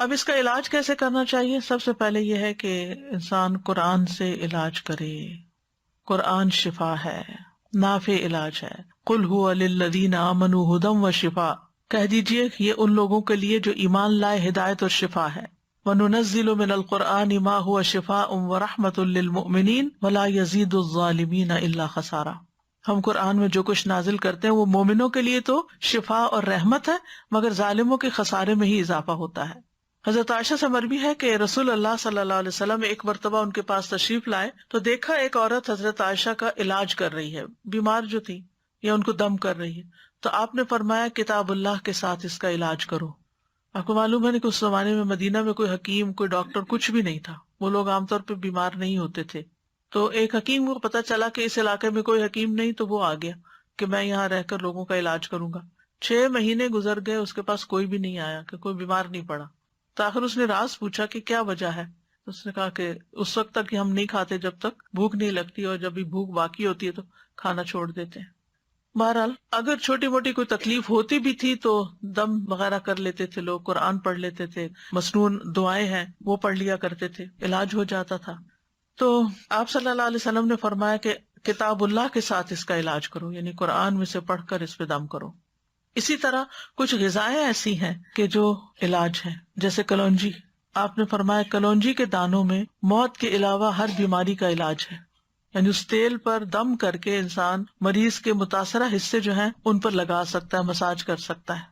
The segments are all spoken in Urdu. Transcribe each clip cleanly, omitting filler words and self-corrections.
اب اس کا علاج کیسے کرنا چاہیے؟ سب سے پہلے یہ ہے کہ انسان قرآن سے علاج کرے. قرآن شفا ہے، نافع علاج ہے. قل هو للذین آمنوا ھدی وشفاء، کہہ دیجئے یہ ان لوگوں کے لیے جو ایمان لائے ہدایت اور شفا ہے. وَنُنَزِّلُ مِنَ الْقُرْآنِ مَا هُوَ شِفَاءٌ وَرَحْمَةٌ لِّلْمُؤْمِنِينَ وَلَا يَزِيدُ الظَّالِمِينَ إِلَّا خَسَارًا. ہم قرآن میں جو کچھ نازل کرتے ہیں وہ مومنوں کے لیے تو شفا اور رحمت ہے، مگر ظالموں کے خسارے میں ہی اضافہ ہوتا ہے. حضرت عائشہ سے مروی ہے کہ رسول اللہ صلی اللہ علیہ وسلم ایک مرتبہ ان کے پاس تشریف لائے تو دیکھا ایک عورت حضرت عائشہ کا علاج کر رہی ہے، بیمار جو تھی یا ان کو دم کر رہی ہے. تو آپ نے فرمایا کتاب اللہ کے ساتھ اس کا علاج کرو. آپ کو معلوم ہے کہ اس زمانے میں مدینہ میں کوئی حکیم، کوئی ڈاکٹر کچھ بھی نہیں تھا، وہ لوگ عام طور پہ بیمار نہیں ہوتے تھے. تو ایک حکیم کو پتا چلا کہ اس علاقے میں کوئی حکیم نہیں، تو وہ آ گیا کہ میں یہاں رہ کر لوگوں کا علاج کروں گا. 6 مہینے گزر گئے، اس کے پاس کوئی بھی نہیں آیا، کہ کوئی بیمار نہیں پڑا. تو آخر اس نے راز پوچھا کہ کیا وجہ ہے. اس نے کہا کہ اس وقت تک ہم نہیں کھاتے جب تک بھوک نہیں لگتی، اور جب بھی بھوک باقی ہوتی ہے تو کھانا چھوڑ دیتے ہیں. بہرحال اگر چھوٹی موٹی کوئی تکلیف ہوتی بھی تھی تو دم وغیرہ کر لیتے تھے لوگ، قرآن پڑھ لیتے تھے، مسنون دعائیں ہیں وہ پڑھ لیا کرتے تھے، علاج ہو جاتا تھا. تو آپ صلی اللہ علیہ وسلم نے فرمایا کہ کتاب اللہ کے ساتھ اس کا علاج کرو، یعنی قرآن میں سے پڑھ کر اس پہ دم کرو. اسی طرح کچھ غذائیں ایسی ہیں کہ جو علاج ہیں، جیسے کلونجی. آپ نے فرمایا کلونجی کے دانوں میں موت کے علاوہ ہر بیماری کا علاج ہے، یعنی اس تیل پر دم کر کے انسان مریض کے متاثرہ حصے جو ہیں ان پر لگا سکتا ہے، مساج کر سکتا ہے.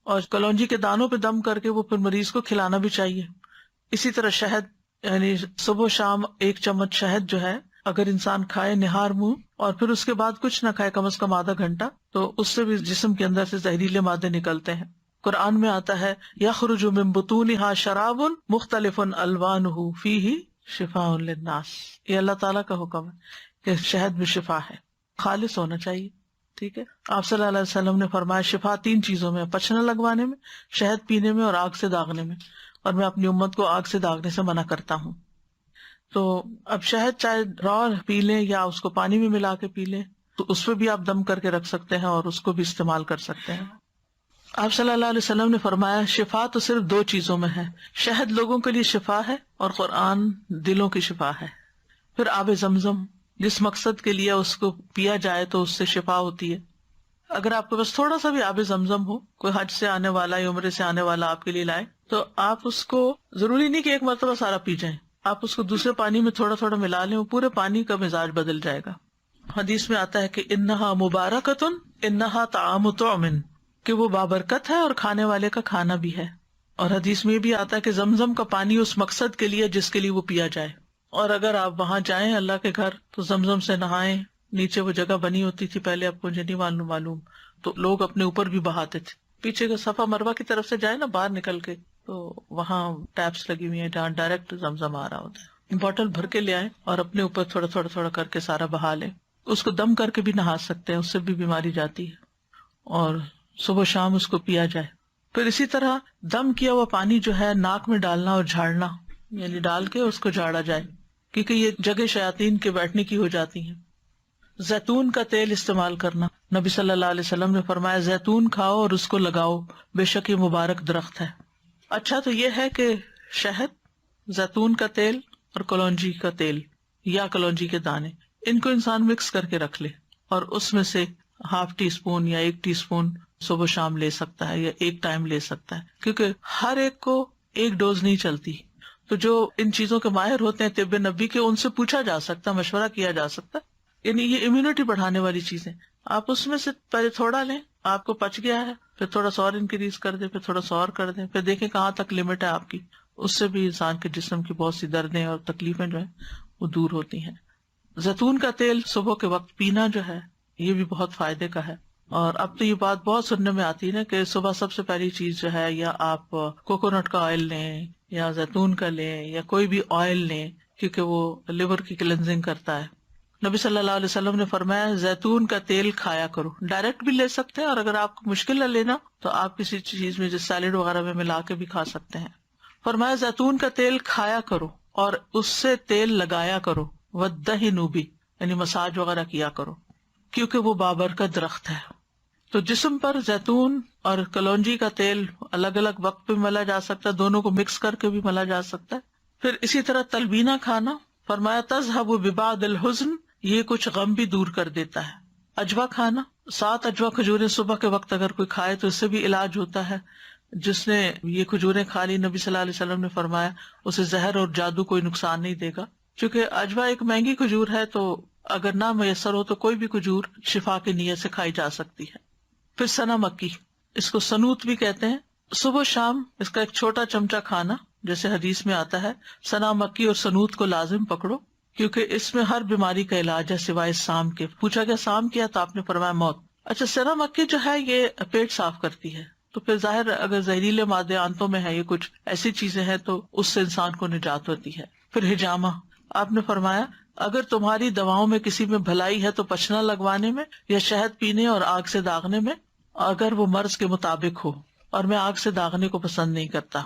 اور کلونجی کے دانوں پہ دم کر کے وہ پھر مریض کو کھلانا بھی چاہیے. اسی طرح شہد، یعنی صبح و شام 1 چمچ شہد جو ہے اگر انسان کھائے نہار منہ، اور پھر اس کے بعد کچھ نہ کھائے کم از کم آدھا گھنٹہ، تو اس سے بھی جسم کے اندر سے زہریلے مادے نکلتے ہیں. قرآن میں آتا ہے یخرج من بطونها شراب مختلف الوانہ فیہ شفاء للناس. یہ اللہ تعالیٰ کا حکم ہے کہ شہد میں شفا ہے، خالص ہونا چاہیے. ٹھیک ہے. آپ صلی اللہ علیہ وسلم نے فرمایا شفا 3 چیزوں میں، پچھنا لگوانے میں، شہد پینے میں، اور آگ سے داغنے میں. اور میں اپنی امت کو آگ سے داغنے سے منع کرتا ہوں. تو اب شہد چاہے را پی لیں یا اس کو پانی میں ملا کے پی لیں، تو اس پہ بھی آپ دم کر کے رکھ سکتے ہیں اور اس کو بھی استعمال کر سکتے ہیں. آپ صلی اللہ علیہ وسلم نے فرمایا شفا تو صرف 2 چیزوں میں ہے، شہد لوگوں کے لیے شفا ہے اور قرآن دلوں کی شفا ہے. پھر آب زمزم، جس مقصد کے لیے اس کو پیا جائے تو اس سے شفا ہوتی ہے. اگر آپ کے پاس تھوڑا سا بھی آب زمزم ہو، کوئی حج سے آنے والا یا عمرے سے آنے والا آپ کے لیے لائے، تو آپ اس کو ضروری نہیں کہ ایک مرتبہ سارا پی جائیں، آپ اس کو دوسرے پانی میں تھوڑا تھوڑا ملا لیں، وہ پورے پانی کا مزاج بدل جائے گا. حدیث میں آتا ہے کہ انہا مبارکتن انہا طعام طعم، کہ وہ بابرکت ہے اور کھانے والے کا کھانا بھی ہے. اور حدیث میں بھی آتا ہے کہ زمزم کا پانی اس مقصد کے لیے جس کے لیے وہ پیا جائے. اور اگر آپ وہاں جائیں اللہ کے گھر تو زمزم سے نہائیں. نیچے وہ جگہ بنی ہوتی تھی پہلے، آپ کو نہیں معلوم، تو لوگ اپنے اوپر بھی بہاتے تھے. پیچھے کا صفا مروہ کی طرف سے جائے نا باہر نکل کے، تو وہاں ٹیپس لگی ہوئی ہیں جہاں ڈائریکٹ زمزم آ رہا ہوتا ہے. بوٹل بھر کے لے آئیں اور اپنے اوپر تھوڑا تھوڑا تھوڑا کر کے سارا بہا لیں. اس کو دم کر کے بھی نہا سکتے ہیں، اس سے بھی بیماری جاتی ہے. اور صبح شام اس کو پیا جائے. پھر اسی طرح دم کیا ہوا پانی جو ہے ناک میں ڈالنا اور جھاڑنا، یعنی ڈال کے اس کو جھاڑا جائے، کیونکہ یہ جگہ شیاطین کے بیٹھنے کی ہو جاتی ہیں. زیتون کا تیل استعمال کرنا، نبی صلی اللہ علیہ وسلم نے فرمایا زیتون کھاؤ اور اس کو لگاؤ، بے شک یہ مبارک درخت ہے. اچھا تو یہ ہے کہ شہد، زیتون کا تیل اور کلونجی کا تیل یا کلونجی کے دانے، ان کو انسان مکس کر کے رکھ لے، اور اس میں سے ½ ٹی اسپون یا 1 ٹی اسپون صبح شام لے سکتا ہے یا ایک ٹائم لے سکتا ہے، کیونکہ ہر ایک کو ایک ڈوز نہیں چلتی. تو جو ان چیزوں کے ماہر ہوتے ہیں طب نبی کے، ان سے پوچھا جا سکتا، مشورہ کیا جا سکتا. یعنی یہ امیونٹی بڑھانے والی چیزیں، آپ اس میں سے پہلے تھوڑا لیں، آپ کو پچ گیا ہے، پھر تھوڑا سا اور انکریز کر دیں، پھر تھوڑا سا اور کر دیں، پھر دیکھیں کہاں تک لمٹ ہے آپ کی. اس سے بھی انسان کے جسم کی بہت سی دردیں اور تکلیفیں جو ہیں وہ دور ہوتی ہیں. زیتون کا تیل صبح کے وقت پینا جو ہے یہ بھی بہت فائدے کا ہے. اور اب تو یہ بات بہت سننے میں آتی ہے نا کہ صبح سب سے پہلی چیز جو ہے، یا آپ کوکونٹ کا آئل لیں یا زیتون کا لیں یا کوئی بھی آئل لیں، کیونکہ وہ لیور کی کلینزنگ کرتا ہے. نبی صلی اللہ علیہ وسلم نے فرمایا زیتون کا تیل کھایا کرو، ڈائریکٹ بھی لے سکتے ہیں، اور اگر آپ کو مشکل نہ لینا تو آپ کسی چیز میں جیسے سیلیڈ وغیرہ میں ملا کے بھی کھا سکتے ہیں. فرمایا زیتون کا تیل کھایا کرو اور اس سے تیل لگایا کرو، وَالدَّهِنُ بِهِ، یعنی مساج وغیرہ کیا کرو، کیونکہ وہ بابرکت درخت ہے. تو جسم پر زیتون اور کلونجی کا تیل الگ الگ وقت پہ ملا جا سکتا ہے، دونوں کو مکس کر کے بھی ملا جا سکتا ہے. پھر اسی طرح تلبینہ کھانا، فرمایا تذہب ببعض الحزن، یہ کچھ غم بھی دور کر دیتا ہے. اجوا کھانا، 7 اجوا کھجوریں صبح کے وقت اگر کوئی کھائے تو اس سے بھی علاج ہوتا ہے. جس نے یہ کھجوریں کھا لی، نبی صلی اللہ علیہ وسلم نے فرمایا اسے زہر اور جادو کوئی نقصان نہیں دے گا. چونکہ اجوا ایک مہنگی کھجور ہے تو اگر نہ میسر ہو تو کوئی بھی کھجور شفا کی نیت سے کھائی جا سکتی ہے. پھر سنا مکی، اس کو سنوت بھی کہتے ہیں. صبح شام اس کا ایک چھوٹا چمچہ کھانا، جیسے حدیث میں آتا ہے سنا مکی اور سنوت کو لازم پکڑو، کیونکہ اس میں ہر بیماری کا علاج ہے سوائے سام کے. پوچھا گیا سام کیا تو آپ نے فرمایا موت. اچھا، سنا مکی جو ہے یہ پیٹ صاف کرتی ہے، تو پھر ظاہر اگر زہریلے مادے آنتوں میں ہے، یہ کچھ ایسی چیزیں ہیں تو اس سے انسان کو نجات ہوتی ہے. پھر ہجامہ، آپ نے فرمایا اگر تمہاری دواؤں میں کسی میں بھلائی ہے تو پچنا لگوانے میں یا شہد پینے اور آگ سے داغنے میں، اگر وہ مرض کے مطابق ہو، اور میں آگ سے داغنے کو پسند نہیں کرتا.